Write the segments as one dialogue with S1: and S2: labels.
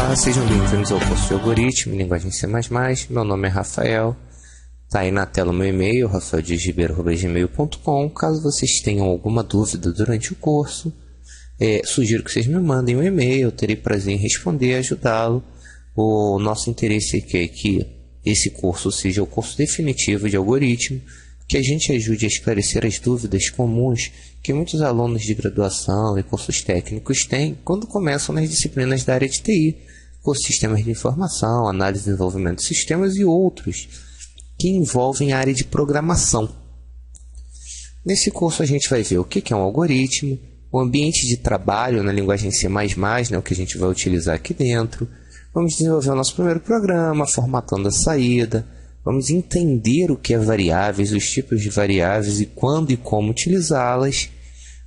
S1: Olá, sejam bem-vindos ao curso de Algoritmo em Linguagem C++. Meu nome é Rafael. Está aí na tela o meu e-mail, rafaeldiasribeiro@gmail.com. Caso vocês tenham alguma dúvida durante o curso, sugiro que vocês me mandem um e-mail, eu terei prazer em responder e ajudá-lo. O nosso interesse aqui é que esse curso seja o curso definitivo de algoritmo, que a gente ajude a esclarecer as dúvidas comuns que muitos alunos de graduação e cursos técnicos têm quando começam nas disciplinas da área de TI, cursos de sistemas de informação, análise e desenvolvimento de sistemas e outros que envolvem a área de programação. Nesse curso a gente vai ver o que é um algoritmo, o ambiente de trabalho na linguagem C++, o que a gente vai utilizar aqui dentro. Vamos desenvolver o nosso primeiro programa, formatando a saída. Vamos entender o que é variáveis, os tipos de variáveis e quando e como utilizá-las,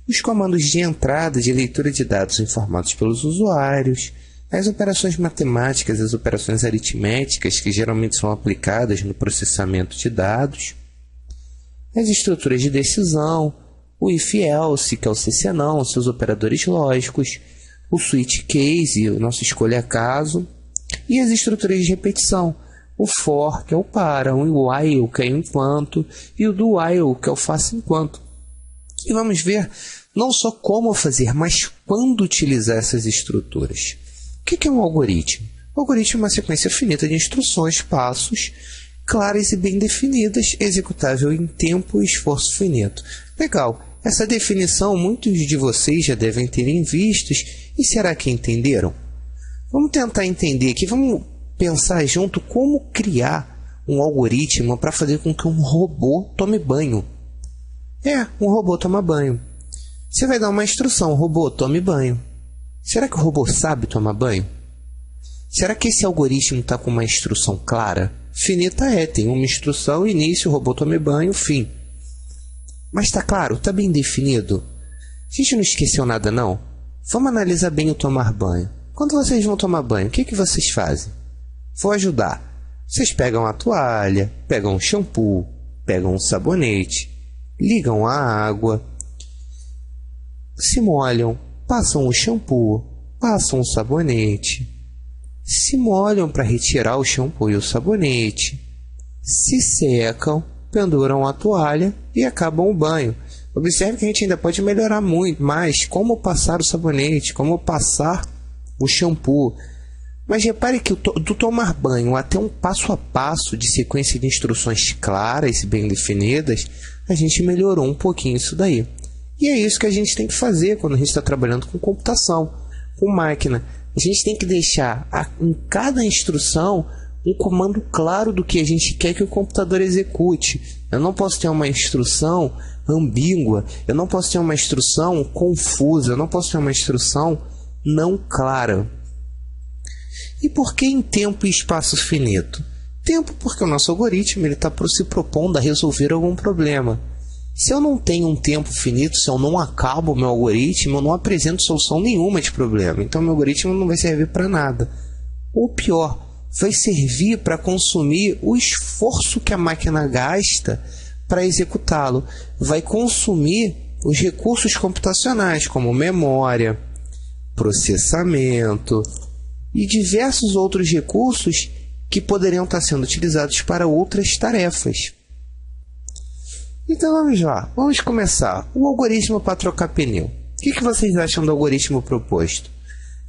S1: os comandos de entrada e de leitura de dados informados pelos usuários, as operações matemáticas e as operações aritméticas que geralmente são aplicadas no processamento de dados, as estruturas de decisão, o if-else, que é o se se não, seus operadores lógicos, o switch case, o nosso escolha caso, e as estruturas de repetição, o for, que é o para, o while, que é o enquanto, e o do while, que é o faça enquanto. E vamos ver não só como fazer, mas quando utilizar essas estruturas. O que é um algoritmo? O algoritmo é uma sequência finita de instruções, passos, claras e bem definidas, executável em tempo e esforço finito. Legal, essa definição muitos de vocês já devem terem vistos, e será que entenderam? Vamos tentar entender aqui, vamos pensar junto como criar um algoritmo para fazer com que um robô tome banho. Um robô toma banho. Você vai dar uma instrução, robô, tome banho. Será que o robô sabe tomar banho? Será que esse algoritmo está com uma instrução clara? Finita tem uma instrução, início, robô tome banho, fim. Mas está claro? Está bem definido? A gente não esqueceu nada não? Vamos analisar bem o tomar banho. Quando vocês vão tomar banho, o que vocês fazem? Vou ajudar. Vocês pegam a toalha, pegam um shampoo, pegam um sabonete, ligam a água, se molham, passam o shampoo, passam o sabonete, se molham para retirar o shampoo e o sabonete, se secam, penduram a toalha e acabam o banho. Observe que a gente ainda pode melhorar muito mais como passar o sabonete, como passar o shampoo. Mas repare que do tomar banho até um passo a passo de sequência de instruções claras e bem definidas, a gente melhorou um pouquinho isso daí. E é isso que a gente tem que fazer quando a gente está trabalhando com computação, com máquina. A gente tem que deixar em cada instrução um comando claro do que a gente quer que o computador execute. Eu não posso ter uma instrução ambígua, eu não posso ter uma instrução confusa, eu não posso ter uma instrução não clara. E por que em tempo e espaço finito? Tempo porque o nosso algoritmo está se propondo a resolver algum problema. Se eu não tenho um tempo finito, se eu não acabo o meu algoritmo, eu não apresento solução nenhuma de problema. Então, meu algoritmo não vai servir para nada. Ou pior, vai servir para consumir o esforço que a máquina gasta para executá-lo. Vai consumir os recursos computacionais, como memória, processamento e diversos outros recursos que poderiam estar sendo utilizados para outras tarefas. Então vamos lá, vamos começar. O algoritmo para trocar pneu. O que vocês acham do algoritmo proposto?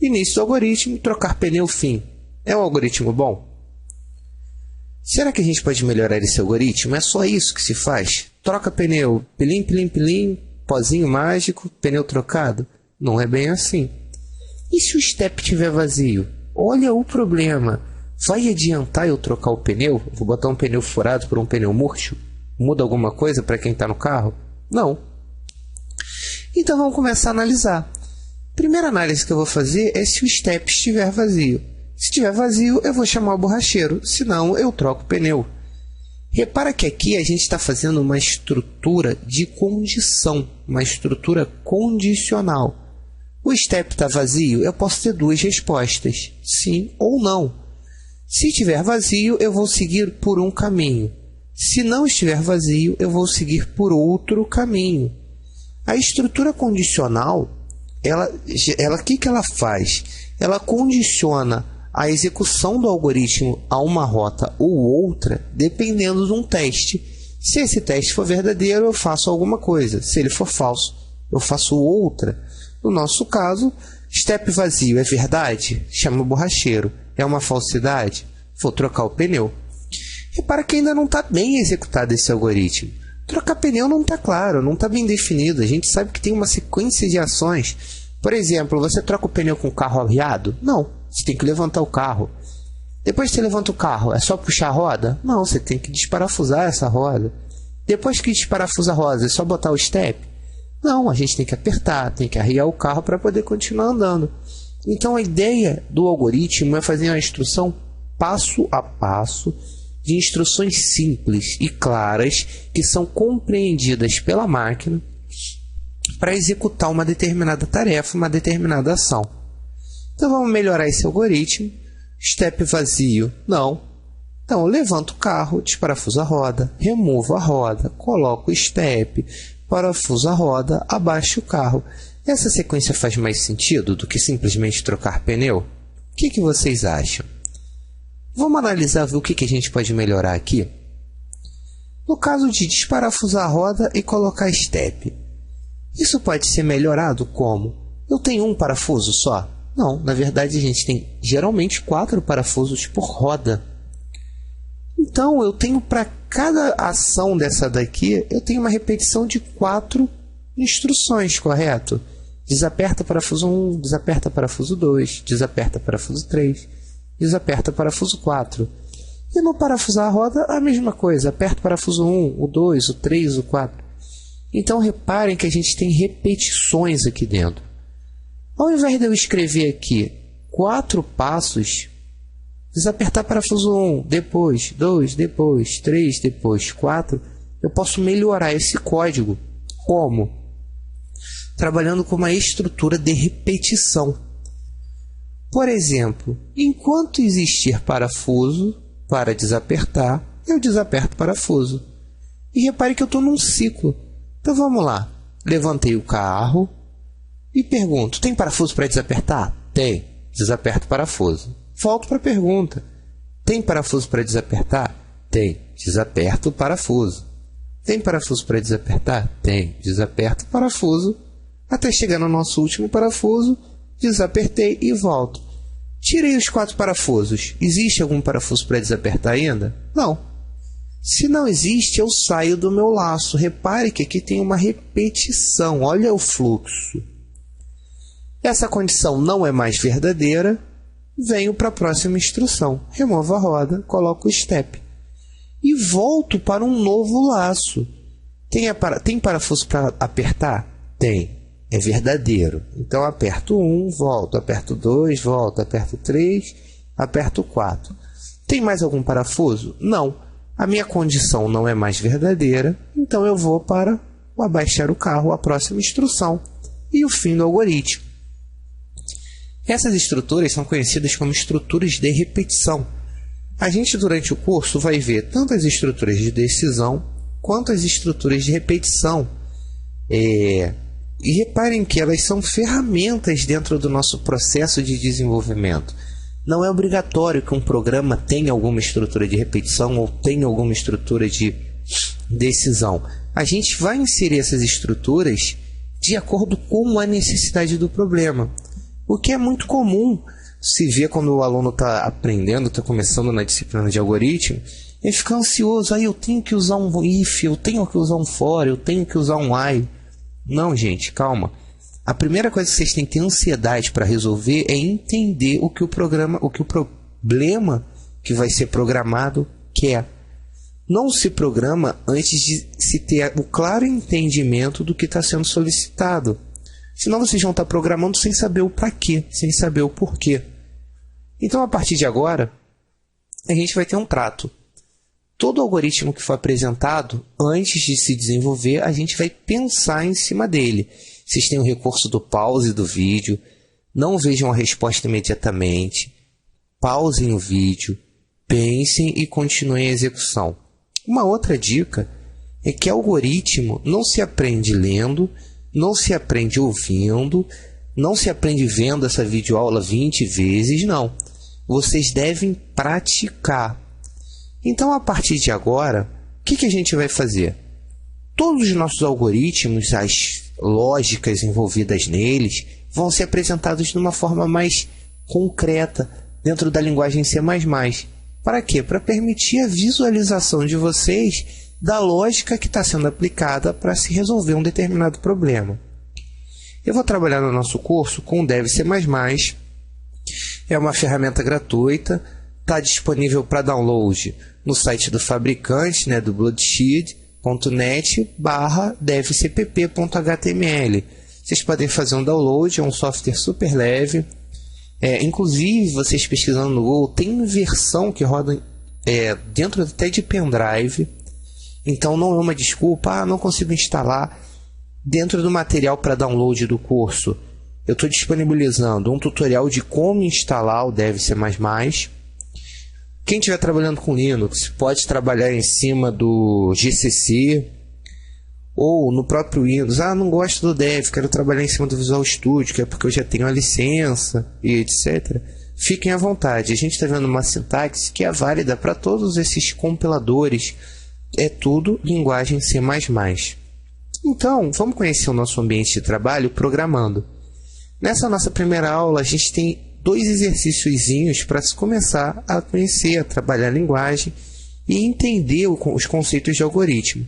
S1: Início do algoritmo, trocar pneu, fim. É um algoritmo bom? Será que a gente pode melhorar esse algoritmo? É só isso que se faz? Troca pneu, pilim, pilim, pilim, pozinho mágico, pneu trocado? Não é bem assim. E se o step estiver vazio? Olha o problema. Vai adiantar eu trocar o pneu? Vou botar um pneu furado por um pneu murcho? Muda alguma coisa para quem está no carro? Não. Então vamos começar a analisar. Primeira análise que eu vou fazer é se o step estiver vazio. Se estiver vazio, eu vou chamar o borracheiro. Se não, eu troco o pneu. Repara que aqui a gente está fazendo uma estrutura de condição, uma estrutura condicional. O step está vazio, eu posso ter duas respostas, sim ou não. Se estiver vazio, eu vou seguir por um caminho. Se não estiver vazio, eu vou seguir por outro caminho. A estrutura condicional, o que ela faz? Ela condiciona a execução do algoritmo a uma rota ou outra, dependendo de um teste. Se esse teste for verdadeiro, eu faço alguma coisa. Se ele for falso, eu faço outra. No nosso caso, step vazio é verdade? Chama o borracheiro. É uma falsidade? Vou trocar o pneu. Repara que ainda não está bem executado esse algoritmo. Trocar pneu não está claro, não está bem definido. A gente sabe que tem uma sequência de ações. Por exemplo, você troca o pneu com o carro arriado? Não, você tem que levantar o carro. Depois que você levanta o carro, é só puxar a roda? Não, você tem que desparafusar essa roda. Depois que desparafusa a roda, é só botar o step? Não, a gente tem que apertar, tem que arriar o carro para poder continuar andando. Então a ideia do algoritmo é fazer uma instrução passo a passo, de instruções simples e claras que são compreendidas pela máquina para executar uma determinada tarefa, uma determinada ação. Então vamos melhorar esse algoritmo. Step vazio, não. Então eu levanto o carro, desparafuso a roda, removo a roda, coloco o step, parafuso a roda, abaixo o carro. Essa sequência faz mais sentido do que simplesmente trocar pneu? O que vocês acham? Vamos analisar ver o que a gente pode melhorar aqui? No caso de desparafusar a roda e colocar step, isso pode ser melhorado como? Eu tenho um parafuso só? Não, na verdade a gente tem geralmente 4 parafusos por roda. Então eu tenho para cada ação dessa daqui, eu tenho uma repetição de 4 instruções, correto? Desaperta parafuso 1, desaperta parafuso 2, desaperta parafuso 3, desaperta parafuso 4. E no parafusar a roda, a mesma coisa. Aperta o parafuso 1, o 2, o 3, o 4. Então reparem que a gente tem repetições aqui dentro. Ao invés de eu escrever aqui 4 passos, desapertar parafuso 1, depois 2, depois 3, depois 4, eu posso melhorar esse código. Como? Trabalhando com uma estrutura de repetição. Por exemplo, enquanto existir parafuso para desapertar, eu desaperto o parafuso. E repare que eu estou num ciclo. Então vamos lá. Levantei o carro e pergunto, tem parafuso para desapertar? Tem. Desaperto o parafuso. Volto para a pergunta. Tem parafuso para desapertar? Tem. Desaperto o parafuso. Tem parafuso para desapertar? Tem. Desaperto o parafuso. Até chegar no nosso último parafuso, desapertei e volto. Tirei os 4 parafusos. Existe algum parafuso para desapertar ainda? Não. Se não existe, eu saio do meu laço. Repare que aqui tem uma repetição. Olha o fluxo. Essa condição não é mais verdadeira. Venho para a próxima instrução. Removo a roda, coloco o step. E volto para um novo laço. Tem parafuso para apertar? Tem. É verdadeiro. Então aperto 1, volto. Aperto 2, volto. Aperto 3, aperto 4. Tem mais algum parafuso? Não. A minha condição não é mais verdadeira. Então eu vou para o abaixar o carro, a próxima instrução. E o fim do algoritmo. Essas estruturas são conhecidas como estruturas de repetição. A gente, durante o curso, vai ver tanto as estruturas de decisão quanto as estruturas de repetição. E reparem que elas são ferramentas dentro do nosso processo de desenvolvimento. Não é obrigatório que um programa tenha alguma estrutura de repetição ou tenha alguma estrutura de decisão. A gente vai inserir essas estruturas de acordo com a necessidade do problema. O que é muito comum se ver quando o aluno está aprendendo, está começando na disciplina de algoritmo, ele fica ansioso. Eu tenho que usar um if, eu tenho que usar um for, eu tenho que usar um while. Não, gente, calma. A primeira coisa que vocês têm que ter ansiedade para resolver é entender o que o problema que vai ser programado quer. Não se programa antes de se ter o claro entendimento do que está sendo solicitado. Senão vocês vão estar programando sem saber o para quê, sem saber o porquê. Então, a partir de agora, a gente vai ter um trato. Todo algoritmo que for apresentado, antes de se desenvolver, a gente vai pensar em cima dele. Vocês têm o recurso do pause do vídeo, não vejam a resposta imediatamente, pausem o vídeo, pensem e continuem a execução. Uma outra dica é que algoritmo não se aprende lendo, não se aprende ouvindo, não se aprende vendo essa videoaula 20 vezes, não. vocês devem praticar. Então, a partir de agora, o que a gente vai fazer? Todos os nossos algoritmos, as lógicas envolvidas neles, vão ser apresentados de uma forma mais concreta dentro da linguagem C++. Para quê? Para permitir a visualização de vocês da lógica que está sendo aplicada para se resolver um determinado problema. Eu vou trabalhar no nosso curso com o Dev C++. É uma ferramenta gratuita, está disponível para download no site do fabricante, do bloodshid.net/devcpp.html. Vocês podem fazer um download, é um software super leve. Inclusive, vocês pesquisando no Google, tem versão que roda dentro até de pendrive. Então não é uma desculpa, não consigo instalar. Dentro do material para download do curso, eu estou disponibilizando um tutorial de como instalar o Dev C++. Quem estiver trabalhando com Linux pode trabalhar em cima do GCC ou no próprio Windows. Não gosto do Dev, quero trabalhar em cima do Visual Studio, que é porque eu já tenho a licença e etc. Fiquem à vontade, a gente está vendo uma sintaxe que é válida para todos esses compiladores. É tudo linguagem C++. Então, vamos conhecer o nosso ambiente de trabalho programando. Nessa nossa primeira aula, a gente tem 2 exercíciozinhos para se começar a conhecer, a trabalhar a linguagem e entender os conceitos de algoritmo.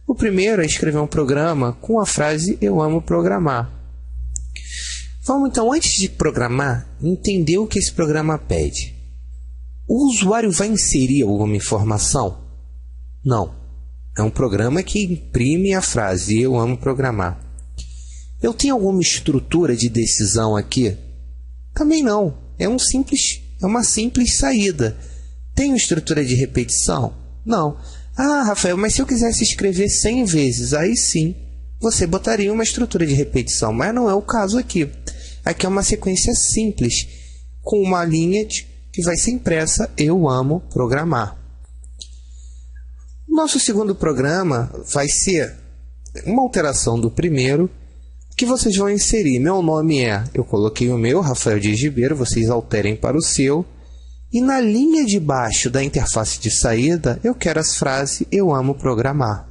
S1: O primeiro é escrever um programa com a frase "eu amo programar". Vamos então, antes de programar, entender o que esse programa pede. O usuário vai inserir alguma informação? Não. É um programa que imprime a frase "eu amo programar". Eu tenho alguma estrutura de decisão aqui? Também não. É uma simples saída. Tenho estrutura de repetição? Não. Rafael, mas se eu quisesse escrever 100 vezes, aí sim, você botaria uma estrutura de repetição. Mas não é o caso aqui. Aqui é uma sequência simples, com uma linha que vai ser impressa "eu amo programar". Nosso segundo programa vai ser uma alteração do primeiro, que vocês vão inserir. Meu nome eu coloquei o meu, Rafael Dias Ribeiro, vocês alterem para o seu. E na linha de baixo da interface de saída, eu quero as frases "eu amo programar".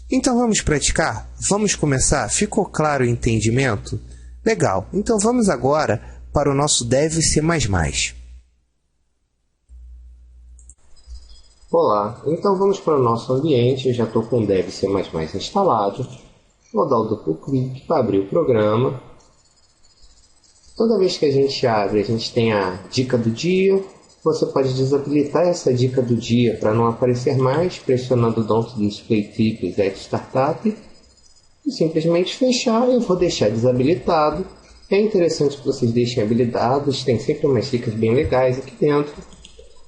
S1: Então vamos praticar? Vamos começar? Ficou claro o entendimento? Legal, então vamos agora para o nosso Dev C++. Olá, então vamos para o nosso ambiente. Eu já estou com o Dev C++ instalado. Vou dar o duplo clique para abrir o programa. Toda vez que a gente abre, a gente tem a dica do dia. Você pode desabilitar essa dica do dia para não aparecer mais, pressionando Don't Display Tips at Startup. E simplesmente fechar. Eu vou deixar desabilitado. É interessante que vocês deixem habilitados, tem sempre umas dicas bem legais aqui dentro.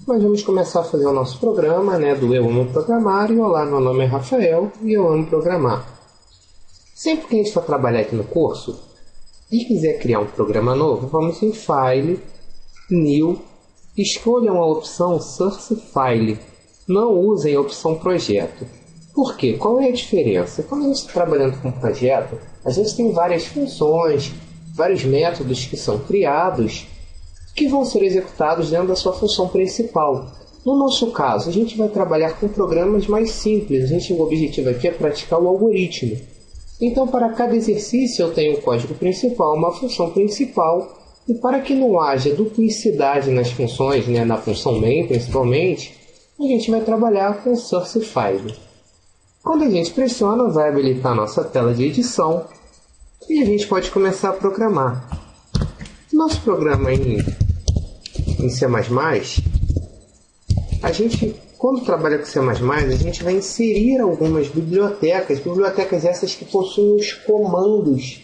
S1: Mas vamos começar a fazer o nosso programa, do "eu amo programar". E olá, meu nome é Rafael e eu amo programar. Sempre que a gente for trabalhar aqui no curso e quiser criar um programa novo, vamos em File, New, escolham a opção Source File. Não usem a opção Projeto. Por quê? Qual é a diferença? Quando a gente está trabalhando com um projeto, a gente tem várias funções, vários métodos que são criados que vão ser executados dentro da sua função principal. No nosso caso, a gente vai trabalhar com programas mais simples. O objetivo aqui é praticar o algoritmo. Então, para cada exercício, eu tenho o código principal, uma função principal. E para que não haja duplicidade nas funções, na função main principalmente, a gente vai trabalhar com o Source File. Quando a gente pressiona, vai habilitar a nossa tela de edição e a gente pode começar a programar. Nosso programa em C++, a gente, quando trabalha com C++, a gente vai inserir algumas bibliotecas essas que possuem os comandos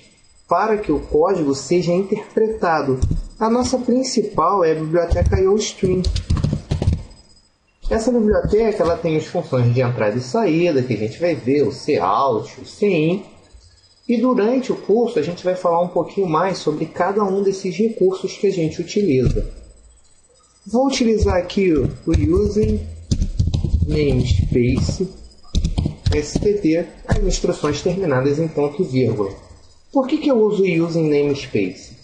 S1: para que o código seja interpretado. A nossa principal é a biblioteca IOStream. Essa biblioteca ela tem as funções de entrada e saída, que a gente vai ver, o cout, o cin. E durante o curso a gente vai falar um pouquinho mais sobre cada um desses recursos que a gente utiliza. Vou utilizar aqui o Using Namespace std, as instruções terminadas em ponto e vírgula. Por que eu uso o Using Namespace?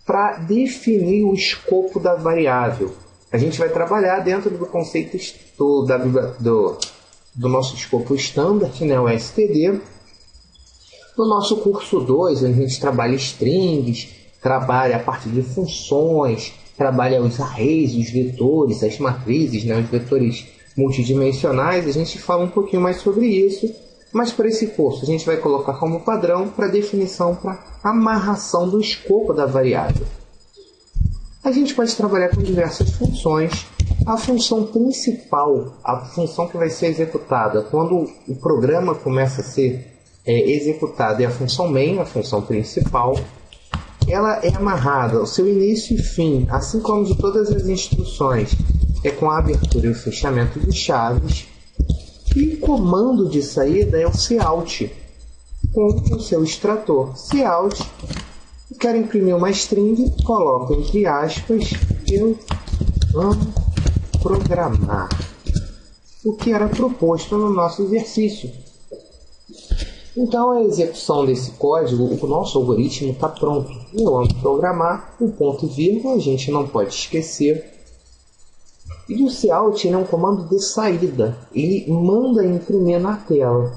S1: para definir o escopo da variável. A gente vai trabalhar dentro do conceito do nosso escopo standard, né, o STD. No nosso curso 2, a gente trabalha strings, trabalha a parte de funções, trabalha os arrays, os vetores, as matrizes, né, os vetores multidimensionais. A gente fala um pouquinho mais sobre isso, mas para esse curso a gente vai colocar como padrão para definição, para amarração do escopo da variável. A gente pode trabalhar com diversas funções. A função principal, a função que vai ser executada quando o programa começa a ser executado, é a função main, a função principal. Ela é amarrada ao seu início e fim, assim como de todas as instruções, é com a abertura e o fechamento de chaves. E o comando de saída é o cout, com o seu extrator. Cout, eu quero imprimir uma string, coloco entre aspas, eu amo programar, o que era proposto no nosso exercício. Então, a execução desse código, o nosso algoritmo está pronto. Eu amo programar, o ponto e vírgula a gente não pode esquecer. E o cout é um comando de saída, ele manda imprimir na tela.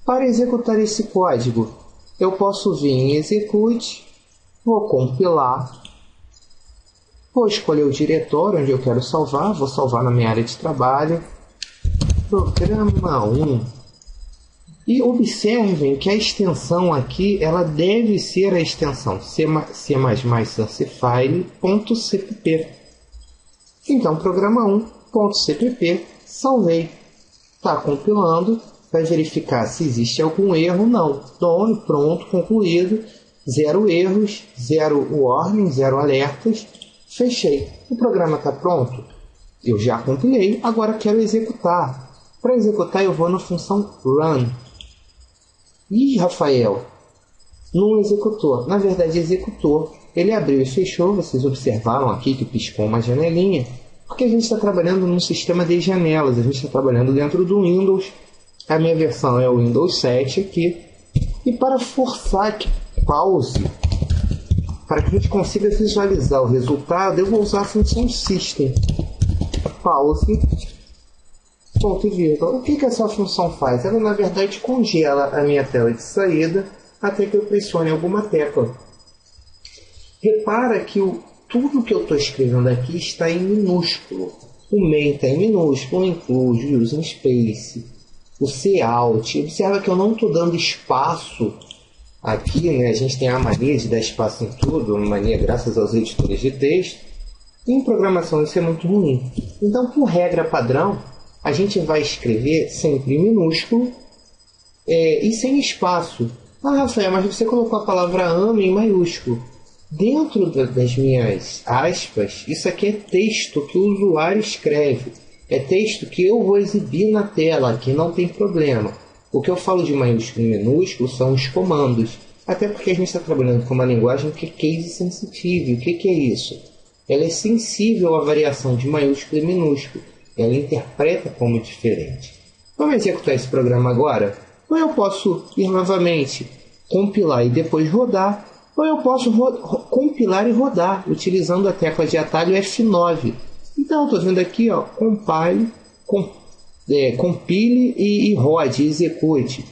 S1: Para executar esse código, eu posso vir em execute, vou compilar, vou escolher o diretório onde eu quero salvar, vou salvar na minha área de trabalho, programa 1. E observem que a extensão aqui, ela deve ser a extensão c++sancefile.cpp. Então, programa 1.cpp, salvei. Está compilando, vai verificar se existe algum erro. Não. Done, pronto, concluído. 0 erros, 0 warning, 0 alertas. Fechei. O programa está pronto? Eu já compilei, agora quero executar. Para executar, eu vou na função run. Ih, Rafael, não executou. Na verdade, executou. Ele abriu e fechou. Vocês observaram aqui que piscou uma janelinha. Porque a gente está trabalhando num sistema de janelas. A gente está trabalhando dentro do Windows. A minha versão é o Windows 7 aqui. E para forçar que pause, para que a gente consiga visualizar o resultado, eu vou usar a função system. Pause. Ponto e vírgula. O que essa função faz? Ela, na verdade, congela a minha tela de saída até que eu pressione alguma tecla. Repara que tudo que eu estou escrevendo aqui está em minúsculo. O main está em minúsculo, o include, o using space, o cout. Observa que eu não estou dando espaço aqui, né? A gente tem a mania de dar espaço em tudo, uma mania graças aos editores de texto. Em programação isso é muito ruim. Então, por regra padrão, a gente vai escrever sempre em minúsculo e sem espaço. Ah, Rafael, mas você colocou a palavra amo em maiúsculo. Dentro das minhas aspas, isso aqui é texto que o usuário escreve. É texto que eu vou exibir na tela, aqui não tem problema. O que eu falo de maiúsculo e minúsculo são os comandos. Até porque a gente está trabalhando com uma linguagem que é case sensitive. O que é isso? Ela é sensível à variação de maiúsculo e minúsculo. Ela interpreta como diferente. Vamos executar esse programa agora? Ou eu posso ir novamente, compilar e depois rodar, ou eu posso compilar e rodar, utilizando a tecla de atalho F9. Então, estou vendo aqui, ó, compile e rode, execute.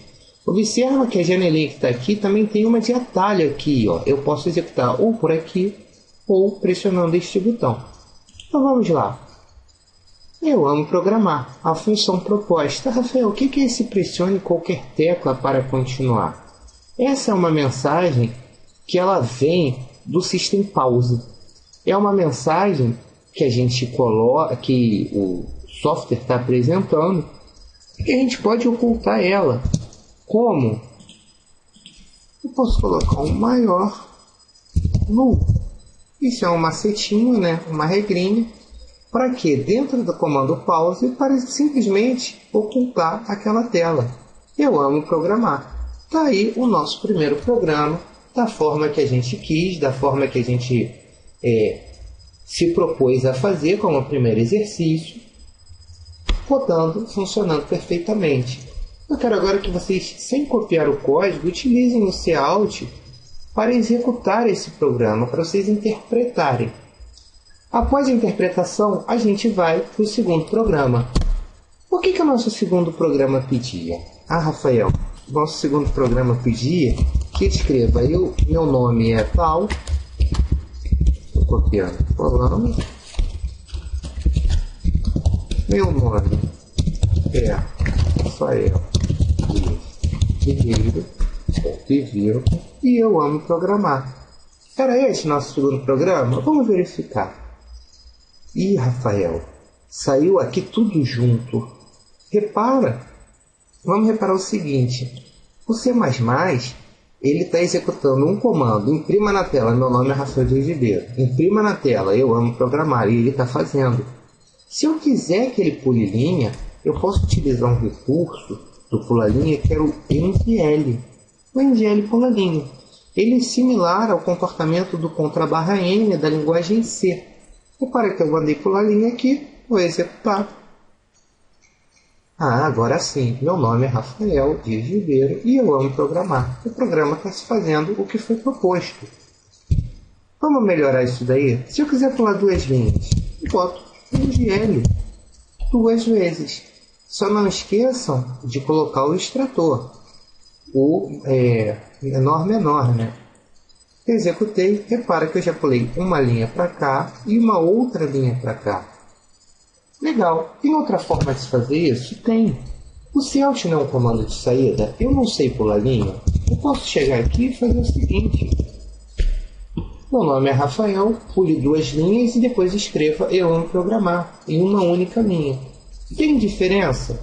S1: Observa que a janelinha que está aqui também tem uma de atalho aqui. Ó. Eu posso executar ou por aqui, ou pressionando este botão. Então, vamos lá. Eu amo programar. A função proposta. Rafael, o que é esse pressione qualquer tecla para continuar? Essa é uma mensagem que ela vem do System Pause. É uma mensagem que a gente coloca, que o software está apresentando, e a gente pode ocultar ela. Como? Eu posso colocar um maior null. Isso é um macetinho, né? Uma regrinha. Para que dentro do comando pause para simplesmente ocultar aquela tela. Eu amo programar. Está aí o nosso primeiro programa, da forma que a gente quis, da forma que a gente se propôs a fazer como o primeiro exercício, rodando, funcionando perfeitamente. Eu quero agora que vocês, sem copiar o código, utilizem o cout para executar esse programa, para vocês interpretarem. Após a interpretação, a gente vai para o segundo programa. O que o nosso segundo programa pedia? Rafael, nosso segundo programa pedia que escreva meu nome é tal, estou copiando, colando, meu nome é Rafael Ribeiro e eu amo programar. Era esse nosso segundo programa? Vamos verificar. Ih, Rafael, saiu aqui tudo junto. Vamos reparar o seguinte. O C++, ele está executando um comando. Imprima na tela, meu nome é Rafael Ribeiro. Imprima na tela, eu amo programar. E ele está fazendo. Se eu quiser que ele pule linha, eu posso utilizar um recurso do pula-linha que era o NGL. O NGL pula-linha. Ele é similar ao comportamento do _n da linguagem C. Repara que eu mandei pula-linha aqui, vou executar. Agora sim, meu nome é Rafael Ribeiro e eu amo programar. O programa está se fazendo o que foi proposto. Vamos melhorar isso daí? Se eu quiser pular 2 linhas, eu boto NGL 2 vezes. Só não esqueçam de colocar o extrator, o menor, né? Executei, repara que eu já pulei uma linha para cá e uma outra linha para cá. Legal, tem outra forma de se fazer isso? Tem. O CELT não é um comando de saída, eu não sei pular linha. Eu posso chegar aqui e fazer o seguinte. Meu nome é Rafael, pule 2 linhas e depois escreva eu amo programar em uma única linha. Tem diferença?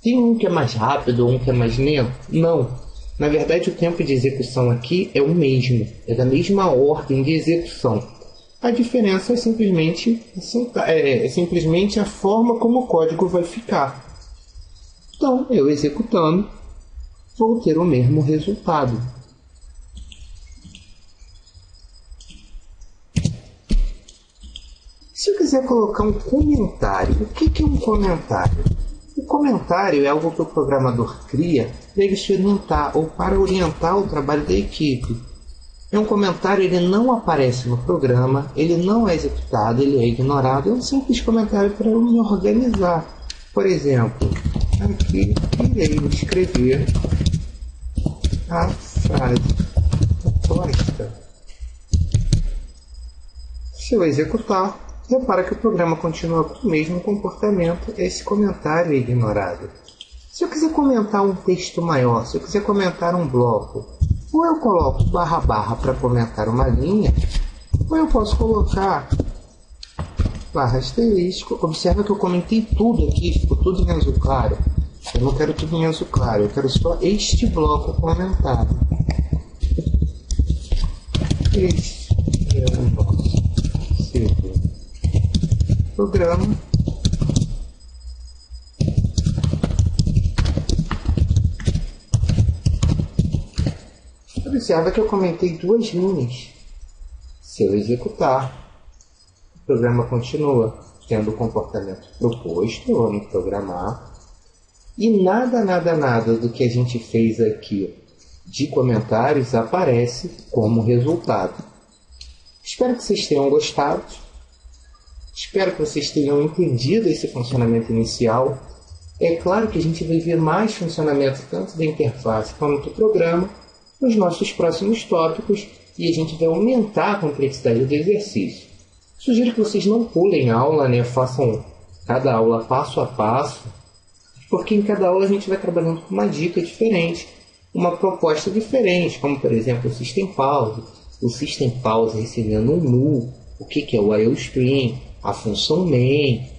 S1: Tem um que é mais rápido ou um que é mais lento? Não. Na verdade, o tempo de execução aqui é o mesmo. É da mesma ordem de execução. A diferença é simplesmente a forma como o código vai ficar. Então, eu executando, vou ter o mesmo resultado. Se eu quiser colocar um comentário, o que é um comentário? O comentário é algo que o programador cria para ele se orientar ou para orientar o trabalho da equipe. É um comentário, ele não aparece no programa, ele não é executado, ele é ignorado. É um simples comentário para eu me organizar. Por exemplo, aqui irei escrever a frase oposta. Se eu executar, repara que o programa continua com o mesmo comportamento, esse comentário é ignorado. Se eu quiser comentar um texto maior, se eu quiser comentar um bloco, ou eu coloco // para comentar uma linha, ou eu posso colocar ***. Observa que eu comentei tudo aqui, ficou tudo em azul claro. Eu não quero tudo em azul claro, eu quero só este bloco comentado. Este é o nosso segundo programa. Observa que eu comentei 2 linhas. Se eu executar, o programa continua tendo o comportamento proposto, eu amo programar, e nada do que a gente fez aqui de comentários aparece como resultado. Espero que vocês tenham gostado. Espero que vocês tenham entendido esse funcionamento inicial. É claro que a gente vai ver mais funcionamento tanto da interface quanto do programa nos nossos próximos tópicos e a gente vai aumentar a complexidade do exercício. Sugiro que vocês não pulem aula, né? Façam cada aula passo a passo, porque em cada aula a gente vai trabalhando com uma dica diferente, uma proposta diferente, como por exemplo o System Pause recebendo um null, o que é o IOStream, a função main,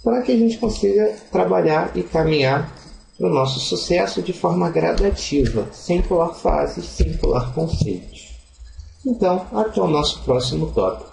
S1: para que a gente consiga trabalhar e caminhar para o nosso sucesso de forma gradativa, sem pular fases, sem pular conceitos. Então, até o nosso próximo tópico.